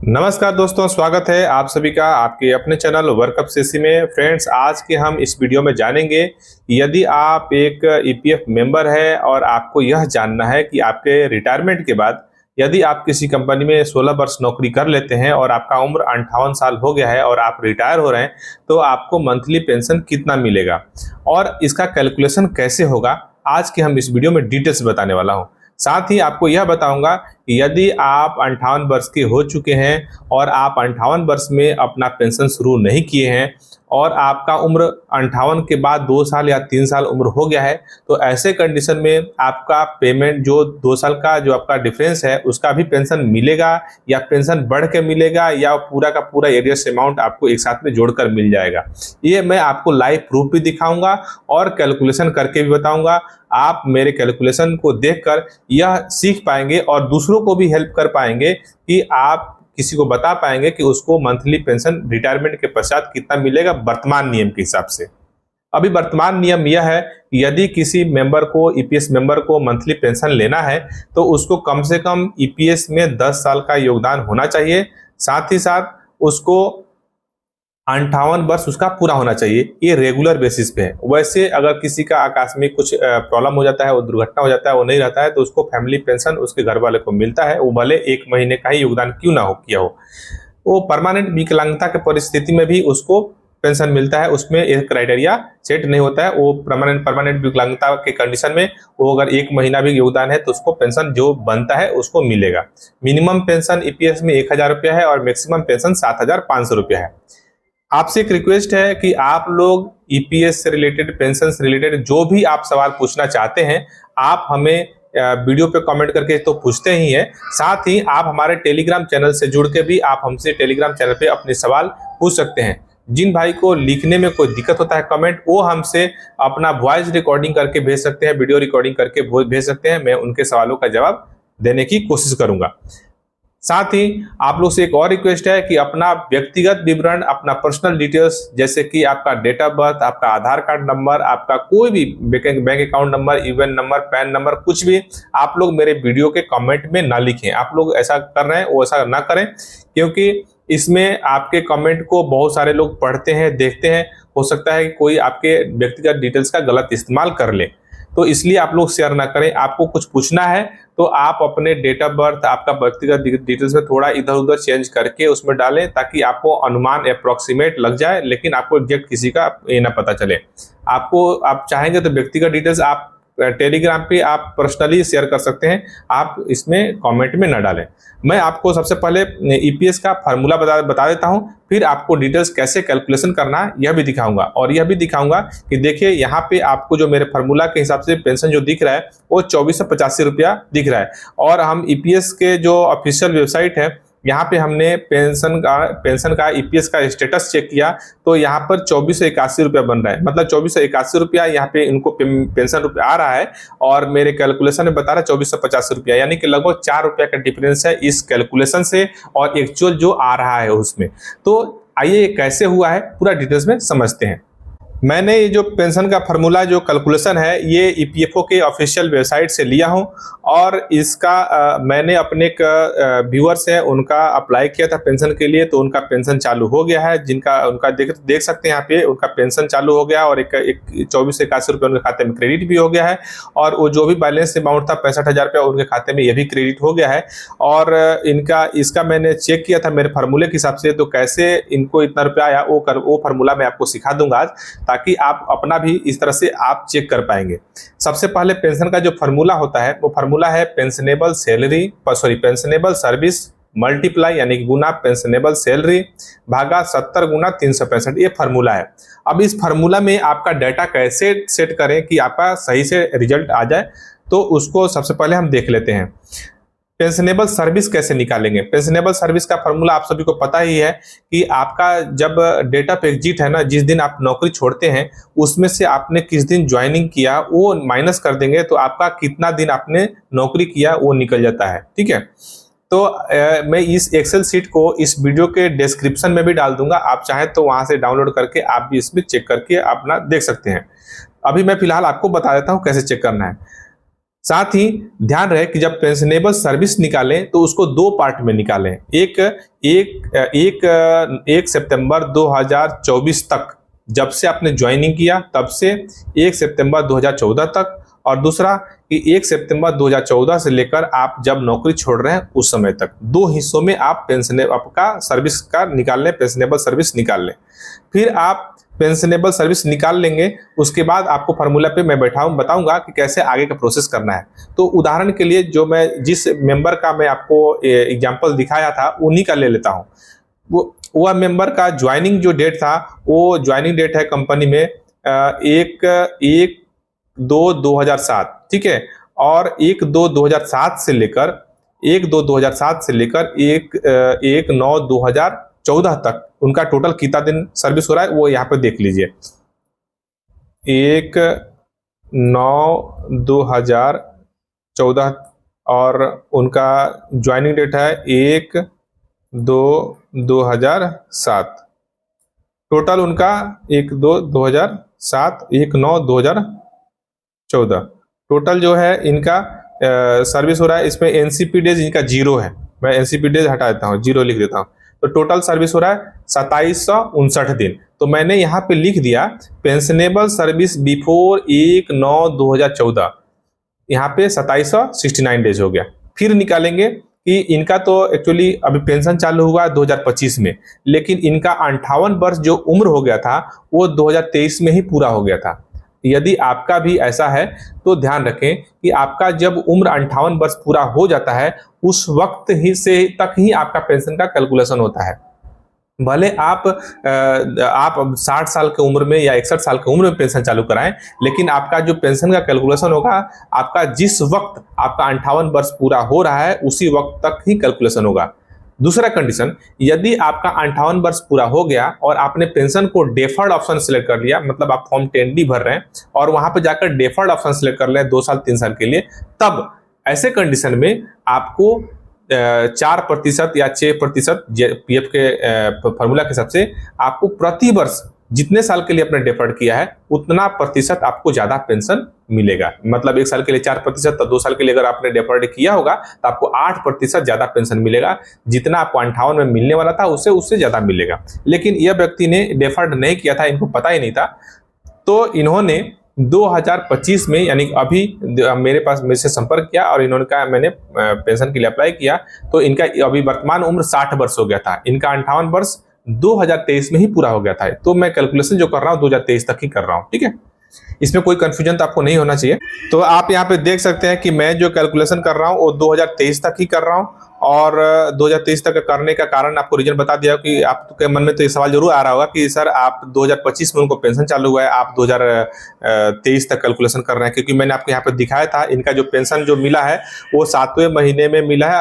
नमस्कार दोस्तों, स्वागत है आप सभी का आपके अपने चैनल वर्कअप सीसी में। फ्रेंड्स, आज के हम इस वीडियो में जानेंगे यदि आप एक ईपीएफ मेंबर है और आपको यह जानना है कि आपके रिटायरमेंट के बाद यदि आप किसी कंपनी में 16 वर्ष नौकरी कर लेते हैं और आपका उम्र 58 साल हो गया है और आप रिटायर हो रहे हैं तो आपको मंथली पेंशन कितना मिलेगा और इसका कैलकुलेशन कैसे होगा, आज के हम इस वीडियो में डिटेल्स बताने वाला हूँ। साथ ही आपको यह बताऊंगा कि यदि आप 58 वर्ष के हो चुके हैं और आप 58 वर्ष में अपना पेंशन शुरू नहीं किए हैं और आपका उम्र 58 के बाद 2 साल या 3 साल उम्र हो गया है, तो ऐसे कंडीशन में आपका पेमेंट जो 2 साल का जो आपका डिफरेंस है उसका भी पेंशन मिलेगा या पेंशन बढ़ के मिलेगा या पूरा का पूरा एरियर्स अमाउंट आपको एक साथ में जोड़कर मिल जाएगा। ये मैं आपको लाइव प्रूफ भी दिखाऊंगा और कैलकुलेशन करके भी बताऊंगा। आप मेरे कैलकुलेशन को देखकर यह सीख पाएंगे और दूसरों को भी हेल्प कर पाएंगे कि आप किसी को बता पाएंगे कि उसको मंथली पेंशन रिटायरमेंट के पश्चात कितना मिलेगा वर्तमान नियम के हिसाब से। अभी वर्तमान नियम यह है कि यदि किसी मेंबर को ईपीएस मेंबर को मंथली पेंशन लेना है तो उसको कम से कम ईपीएस में 10 साल का योगदान होना चाहिए। साथ ही साथ उसको 58 वर्ष उसका पूरा होना चाहिए। ये रेगुलर बेसिस पे है। वैसे अगर किसी का आकस्मिक कुछ प्रॉब्लम हो जाता है, वो दुर्घटना हो जाता है, वो नहीं रहता है, तो उसको फैमिली पेंशन उसके घर वाले को मिलता है, वो भले 1 महीने का ही योगदान क्यों ना हो किया हो। वो परमानेंट विकलांगता के परिस्थिति में भी उसको पेंशन मिलता है। उसमें एक क्राइटेरिया सेट नहीं होता है। वो परमानेंट विकलांगता के कंडीशन में वो अगर 1 महीना भी योगदान है तो उसको पेंशन जो बनता है उसको मिलेगा। मिनिमम पेंशन ईपीएस में 1000 रुपया है और मैक्सिमम पेंशन 7500 रुपया है। आपसे एक रिक्वेस्ट है कि आप लोग ईपीएस से रिलेटेड, पेंशन से रिलेटेड जो भी आप सवाल पूछना चाहते हैं, आप हमें वीडियो पे कमेंट करके तो पूछते ही हैं, साथ ही आप हमारे टेलीग्राम चैनल से जुड़ के भी आप हमसे टेलीग्राम चैनल पे अपने सवाल पूछ सकते हैं। जिन भाई को लिखने में कोई दिक्कत होता है कमेंट, वो हमसे अपना वॉइस रिकॉर्डिंग करके भेज सकते हैं, वीडियो रिकॉर्डिंग करके भेज सकते हैं। मैं उनके सवालों का जवाब देने की कोशिश करूंगा। साथ ही आप लोग से एक और रिक्वेस्ट है कि अपना व्यक्तिगत विवरण, अपना पर्सनल डिटेल्स जैसे कि आपका डेट ऑफ बर्थ, आपका आधार कार्ड नंबर, आपका कोई भी bank account number, even number, pan number, कुछ भी आप लोग मेरे वीडियो के कमेंट में ना लिखें। आप लोग ऐसा कर रहे हैं वो ऐसा ना करें, क्योंकि इसमें आपके कमेंट को बहुत सारे लोग पढ़ते हैं, देखते हैं। हो सकता है कि कोई आपके व्यक्तिगत डिटेल्स का गलत इस्तेमाल कर ले, तो इसलिए आप लोग शेयर ना करें। आपको कुछ पूछना है तो आप अपने डेट ऑफ बर्थ, आपका व्यक्तिगत डिटेल्स में थोड़ा इधर उधर चेंज करके उसमें डालें, ताकि आपको अनुमान अप्रोक्सीमेट लग जाए, लेकिन आपको एग्जैक्ट किसी का ये ना पता चले। आप चाहेंगे तो व्यक्तिगत डिटेल्स आप टेलीग्राम पे आप पर्सनली शेयर कर सकते हैं, आप इसमें कमेंट में न डालें। मैं आपको सबसे पहले ईपीएस का फार्मूला बता देता हूं, फिर आपको डिटेल्स कैसे कैलकुलेशन करना है यह भी दिखाऊंगा। और यह भी दिखाऊंगा कि देखिए यहाँ पे आपको जो मेरे फार्मूला के हिसाब से पेंशन जो दिख रहा है वो 2485 रुपया दिख रहा है। और हम ईपीएस के जो ऑफिशियल वेबसाइट है यहाँ पे हमने पेंशन का ईपीएस का स्टेटस चेक किया तो यहाँ पर 2481 रुपया बन रहा है। मतलब 2481 रुपया यहाँ पे इनको पेंशन रुपया आ रहा है और मेरे कैलकुलेशन में बता रहा है 2485 रुपया, यानी कि लगभग 4 रुपया का डिफरेंस है इस कैलकुलेशन से और एक्चुअल जो आ रहा है उसमें। तो आइए कैसे हुआ है पूरा डिटेल्स में समझते हैं। मैंने ये जो पेंशन का फार्मूला जो कैलकुलेशन है ये ईपीएफओ के ऑफिशियल वेबसाइट से लिया हूँ और इसका मैंने अपने एक व्यूअर्स हैं उनका अप्लाई किया था पेंशन के लिए, तो उनका पेंशन चालू हो गया है। उनका देख सकते हैं यहाँ पे उनका पेंशन चालू हो गया और एक 2481 रुपये उनके खाते में क्रेडिट भी हो गया है और वो जो भी बैलेंस अमाउंट था 65,000 रुपया उनके खाते में ये भी क्रेडिट हो गया है। और इसका मैंने चेक किया था मेरे फार्मूले के हिसाब से, तो कैसे इनको इतना रुपया आया वो फार्मूला मैं आपको सिखा दूंगा आज, ताकि आप अपना भी इस तरह से आप चेक कर पाएंगे। सबसे पहले पेंशन का जो फार्मूला होता है वो फार्मूला है पेंशनेबल सर्विस मल्टीप्लाई यानी कि गुना पेंशनेबल सैलरी भागा 70 गुना 365, ये फार्मूला है। अब इस फार्मूला में आपका डाटा कैसे सेट करें कि आपका सही से रिजल्ट आ जाए, तो उसको सबसे पहले हम देख लेते हैं। पेंशनेबल सर्विस कैसे निकालेंगे। पेंशनेबल सर्विस का फार्मूला आप सभी को पता ही है कि आपका जब डेट ऑफ एग्जिट है ना, जिस दिन आप नौकरी छोड़ते हैं उसमें से आपने किस दिन ज्वाइनिंग किया वो माइनस कर देंगे, तो आपका कितना दिन आपने नौकरी किया वो निकल जाता है। ठीक है, तो मैं इस एक्सेल सीट को इस वीडियो के डिस्क्रिप्शन में भी डाल दूंगा, आप चाहें तो वहां से डाउनलोड करके आप भी इसमें चेक करके अपना देख सकते हैं। अभी मैं फिलहाल आपको बता देता हूँ कैसे चेक करना है। साथ ही ध्यान रहे कि जब पेंशनेबल सर्विस निकालें तो उसको दो पार्ट में निकालें। एक सितंबर 2024 तक, जब से आपने ज्वाइनिंग किया तब से 1 सितंबर 2014 तक, और दूसरा कि 1 सितंबर 2014 से लेकर आप जब नौकरी छोड़ रहे हैं उस समय तक। दो हिस्सों में आप आपका सर्विस का निकाल लें, पेंशनेबल सर्विस निकाल लें। फिर आप पेंशनेबल सर्विस निकाल लेंगे, उसके बाद आपको फार्मूला पे मैं बताऊंगा कि कैसे आगे का प्रोसेस करना है। तो उदाहरण के लिए जो मैं जिस मेंबर का मैं आपको एग्जांपल दिखाया था उन्हीं का ले लेता हूं। वह मेंबर का ज्वाइनिंग जो डेट था, वो ज्वाइनिंग डेट है कंपनी में 1/2/2007, ठीक है। और 1/2/2007 से लेकर 1/9/2014 तक उनका टोटल कितना दिन सर्विस हो रहा है वो यहाँ पे देख लीजिए। 1/9/2014 और उनका ज्वाइनिंग डेट है 1/2/2007। टोटल उनका 1/2/2007, 1/9/2014 टोटल जो है इनका सर्विस हो रहा है। इसमें एनसीपी डेज इनका 0 है, मैं एनसीपी डेज हटा देता हूँ, 0 लिख देता हूँ। तो टोटल सर्विस हो रहा है 2759 दिन। तो मैंने यहाँ पे लिख दिया पेंशनेबल सर्विस बिफोर 1/9/2014, यहाँ पे 2769 डेज हो गया। फिर निकालेंगे कि इनका तो एक्चुअली अभी पेंशन चालू हुआ 2025 में, लेकिन इनका 58 वर्ष जो उम्र हो गया था वो 2023 में ही पूरा हो गया था। यदि आपका भी ऐसा है तो ध्यान रखें कि आपका जब उम्र 58 वर्ष पूरा हो जाता है उस वक्त ही से तक ही आपका पेंशन का कैलकुलेशन होता है। भले आप 60 साल की उम्र में या 61 साल की उम्र में पेंशन चालू कराएं, लेकिन आपका जो पेंशन का कैलकुलेशन होगा आपका जिस वक्त आपका 58 वर्ष पूरा हो रहा है उसी वक्त तक ही कैलकुलेशन होगा। दूसरा कंडीशन, यदि आपका 58 वर्ष पूरा हो गया और आपने पेंशन को डेफर्ड ऑप्शन सिलेक्ट कर लिया, मतलब आप फॉर्म 10D भर रहे हैं और वहां पर जाकर डेफर्ड ऑप्शन सिलेक्ट कर लें 2 साल 3 साल के लिए, तब ऐसे कंडीशन में आपको 4% या 6% पीएफ के फॉर्मूला के हिसाब से आपको प्रति वर्ष जितने साल के लिए आपने डेफर्ड किया है उतना प्रतिशत आपको ज्यादा पेंशन मिलेगा। मतलब 1 साल के लिए 4%, तो 2 साल के लिए अगर आपने डेफर्ड किया होगा तो आपको 8% ज्यादा पेंशन मिलेगा। जितना आपको 58 में मिलने वाला था उससे ज्यादा मिलेगा। लेकिन यह व्यक्ति ने डेफर्ड नहीं किया था, इनको पता ही नहीं था, तो इन्होंने 2025 में यानी अभी मेरे से संपर्क किया और इन्होंने कहा मैंने पेंशन के लिए अप्लाई किया, तो इनका अभी वर्तमान उम्र 60 वर्ष हो गया था, इनका 58 वर्ष 2023 में ही पूरा हो गया था। तो मैं कैलकुलेशन जो कर रहा हूं 2023 तक ही कर रहा हूं, ठीक है। इसमें कोई कंफ्यूजन तो आपको नहीं होना चाहिए। तो आप यहाँ पे देख सकते हैं कि मैं जो कैलकुलेशन कर रहा हूँ वो 2023 तक ही कर रहा हूँ, और 2023 तक करने का कारण आपको रीजन बता दिया कि आपके मन में तो ये सवाल जरूर आ रहा होगा कि सर आप 2025 में उनको पेंशन चालू हुआ है, आप 2023 तक कैलकुलेशन कर रहे हैं। क्योंकि मैंने आपको यहाँ पे दिखाया था इनका जो पेंशन जो मिला है वो 7वें महीने में मिला है,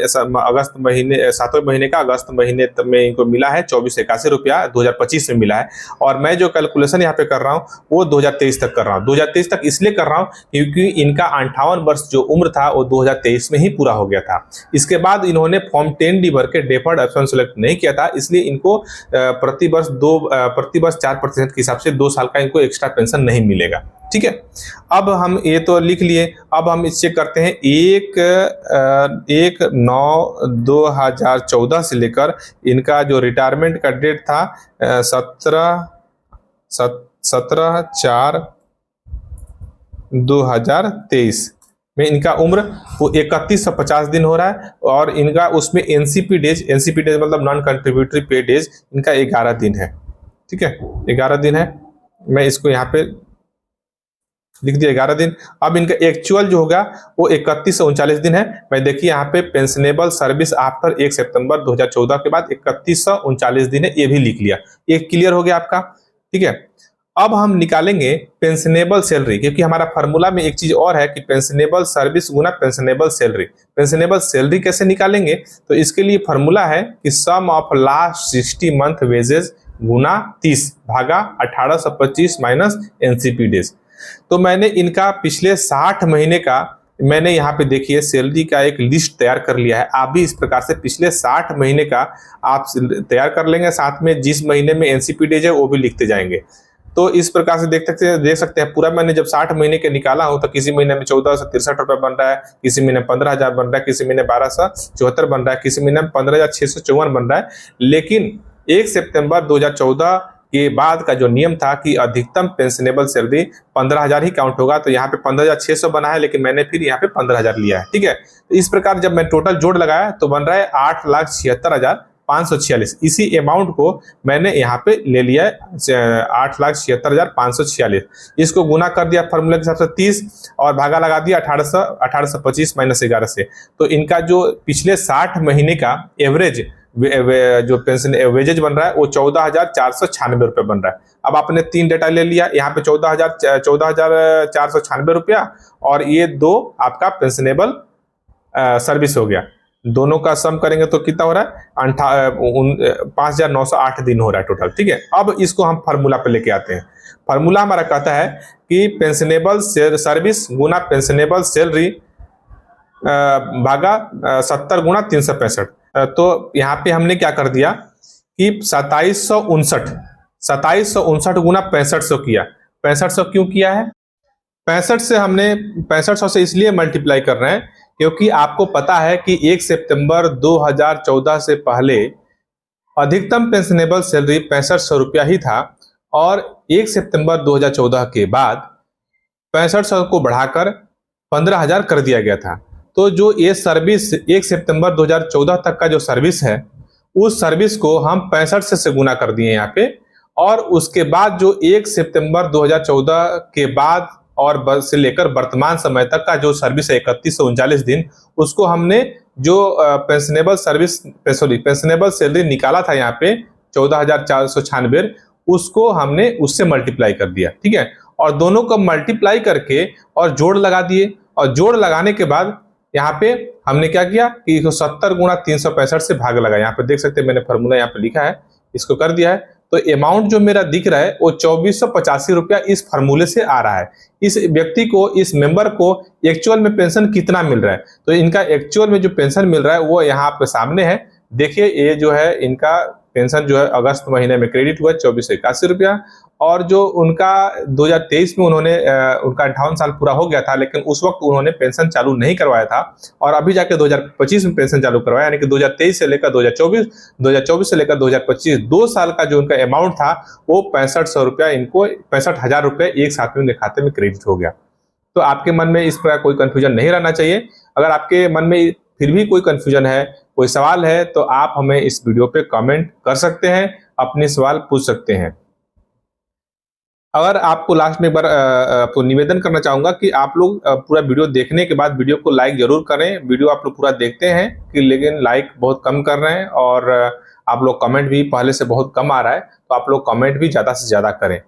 7वें महीने का अगस्त महीने में इनको मिला है 2481 रुपया 2025 में मिला है। और मैं जो कैलकुलेशन यहाँ पे कर रहा हूँ वो 2023 तक कर रहा हूँ। 2023 तक इसलिए कर रहा हूँ क्योंकि इनका 58 वर्ष जो उम्र था वो 2023 में ही पूरा हो गया था। इसके बाद इन्होंने फॉर्म 10D भर के डेफर्ड ऑप्शन सेलेक्ट नहीं किया था, इसलिए इनको प्रति वर्ष 4% के हिसाब से 2 साल का इनको एक्स्ट्रा पेंशन नहीं मिलेगा, ठीक है। अब हम ये तो लिख लिए, अब हम चेक करते हैं 1/9/2014 से लेकर इनका जो रिटायरमेंट का डेट था 17/4/2023 में इनका उम्र वो 3150 दिन हो रहा है। और इनका उसमें एनसीपी डेज मतलब नॉन कंट्रीब्यूटरी पे डेज इनका 11 दिन है, ठीक है, 11 दिन है। मैं इसको यहाँ पे लिख दिया 11 दिन। अब इनका एक्चुअल जो होगा वो 31 से 39 दिन है। मैं देखिए यहाँ पे पेंशनेबल सर्विस आफ्टर 1 सितंबर 2014 के बाद 31 से 39 दिन है, ये भी लिख लिया। ये क्लियर हो गया आपका, ठीक है। अब हम निकालेंगे पेंशनेबल सैलरी, क्योंकि हमारा फार्मूला में एक चीज और है कि पेंशनेबल सर्विस गुना पेंशनेबल सैलरी। पेंशनेबल सैलरी कैसे निकालेंगे, तो इसके लिए फार्मूला है कि सम ऑफ लास्ट 60 मंथ वेजेस गुना 30 भागा 1825 माइनस एनसीपी डेज। तो मैंने इनका पिछले 60 महीने का मैंने यहाँ पे देखिए सैलरी का एक लिस्ट तैयार कर लिया है। आप भी इस प्रकार से पिछले 60 महीने का आप तैयार कर लेंगे, साथ में जिस महीने में एनसीपी डेज है वो भी लिखते जाएंगे। तो इस प्रकार से देख सकते हैं पूरा मैंने जब 60 महीने के निकाला हूं तो किसी महीने में 1463 बन रहा है, किसी महीने में 15,000 बन रहा है, किसी महीने 1274 बन रहा है, किसी महीने में 15,654 बन रहा है। लेकिन 1 सितंबर 2014 के बाद का जो नियम था कि अधिकतम पेंशनेबल सैलरी 15,000 ही काउंट होगा, तो यहाँ पे 15,600 बना है, लेकिन मैंने फिर यहाँ पे 15,000 लिया है। ठीक है, तो इस प्रकार जब मैं टोटल जोड़ लगाया तो बन रहा है 8,76,546। इसी अमाउंट को मैंने यहाँ पे ले लिया है 8,76,546। इसको गुना कर दिया फॉर्मूला के हिसाब से 30 और भागा लगा दिया 1825 माइनस 11 से। तो इनका जो पिछले 60 महीने का एवरेज जो पेंशन वेजेज बन रहा है वो 14,496 रुपये बन रहा है। अब आपने 3 डेटा ले लिया, यहाँ पे 14,496 रुपया और ये 2 आपका पेंशनेबल सर्विस हो गया। दोनों का सम करेंगे तो कितना हो रहा है 5,908 दिन हो रहा है टोटल। ठीक है, अब इसको हम फार्मूला पे लेके आते हैं। फार्मूला हमारा कहता है कि पेंशनेबल सर्विस गुना पेंशनेबल सैलरी भागा 70 गुना 365। तो यहाँ पे हमने क्या कर दिया कि 2759 गुना 6500 किया। 6500 क्यों किया है? 65 से हमने 6500 से इसलिए मल्टीप्लाई कर रहे हैं क्योंकि आपको पता है कि 1 सितंबर 2014 से पहले अधिकतम पेंशनेबल सैलरी 6500 रुपया ही था और 1 सितंबर 2014 के बाद 6500 को बढ़ाकर 15,000 कर दिया गया था। तो जो ये सर्विस 1 सितंबर 2014 तक का जो सर्विस है उस सर्विस को हम 65 से गुना कर दिए यहाँ पे, और उसके बाद जो 1 सितंबर 2014 के बाद और से लेकर वर्तमान समय तक का जो सर्विस है 3139 दिन, उसको हमने जो पेंशनेबल सैलरी निकाला था यहाँ पे 14,496, उसको हमने उससे मल्टीप्लाई कर दिया। ठीक है, और दोनों को मल्टीप्लाई करके और जोड़ लगा दिए, और जोड़ लगाने के बाद यहाँ पे हमने क्या किया कि 70 गुना 365 से भाग लगा। यहाँ पे देख सकते हैं मैंने फॉर्मूला यहाँ पे लिखा है, इसको कर दिया है। तो अमाउंट जो मेरा दिख रहा है वो 2485 रुपया इस फार्मूले से आ रहा है। इस व्यक्ति को, इस मेंबर को एक्चुअल में पेंशन कितना मिल रहा है, तो इनका एक्चुअल में जो पेंशन मिल रहा है वो यहाँ आपके सामने है। देखिए, ये जो है इनका पेंशन जो है अगस्त महीने में क्रेडिट हुआ 2481 रुपया, और जो उनका 2023 में उन्होंने उनका 58 साल पूरा हो गया था, लेकिन उस वक्त उन्होंने पेंशन चालू नहीं करवाया था और अभी जाके 2025 में पेंशन चालू करवाया, यानी कि 2023 से लेकर 2024 से लेकर 2025 2 साल का जो उनका अमाउंट था वो 6500 रुपया, इनको 65,000 रुपये एक साथ में उनके खाते में क्रेडिट हो गया। तो आपके मन में इस प्रकार कोई कंफ्यूजन नहीं रहना चाहिए। अगर आपके मन में फिर भी कोई कंफ्यूजन है, कोई सवाल है, तो आप हमें इस वीडियो पे कमेंट कर सकते हैं, अपने सवाल पूछ सकते हैं। अगर आपको लास्ट में एक बार आपको निवेदन करना चाहूंगा कि आप लोग पूरा वीडियो देखने के बाद वीडियो को लाइक जरूर करें। वीडियो आप लोग पूरा देखते हैं कि लेकिन लाइक बहुत कम कर रहे हैं, और आप लोग कमेंट भी पहले से बहुत कम आ रहा है, तो आप लोग कमेंट भी ज्यादा से ज्यादा करें।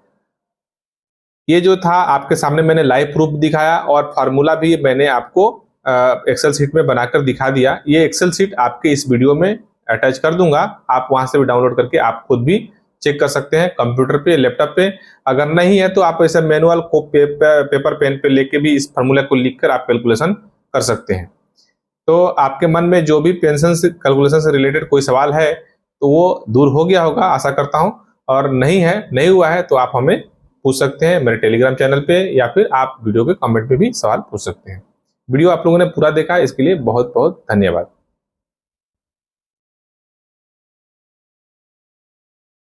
ये जो था आपके सामने मैंने लाइव प्रूफ दिखाया, और फार्मूला भी मैंने आपको एक्सेल शीट में बनाकर दिखा दिया। ये एक्सेल शीट आपके इस वीडियो में अटैच कर दूंगा, आप वहां से भी डाउनलोड करके आप खुद भी चेक कर सकते हैं कंप्यूटर पे, लैपटॉप पे। अगर नहीं है तो आप ऐसे मैनुअल को पेपर पेन पे लेके भी इस फार्मूला को लिखकर आप कैलकुलेशन कर सकते हैं। तो आपके मन में जो भी पेंशन से कैलकुलेशन से रिलेटेड कोई सवाल है तो वो दूर हो गया होगा, आशा करता हूं, और नहीं हुआ है तो आप हमें पूछ सकते हैं मेरे टेलीग्राम चैनल पे, या फिर आप वीडियो के कमेंट पे भी सवाल पूछ सकते हैं। वीडियो आप लोगों ने पूरा देखा, इसके लिए बहुत बहुत धन्यवाद।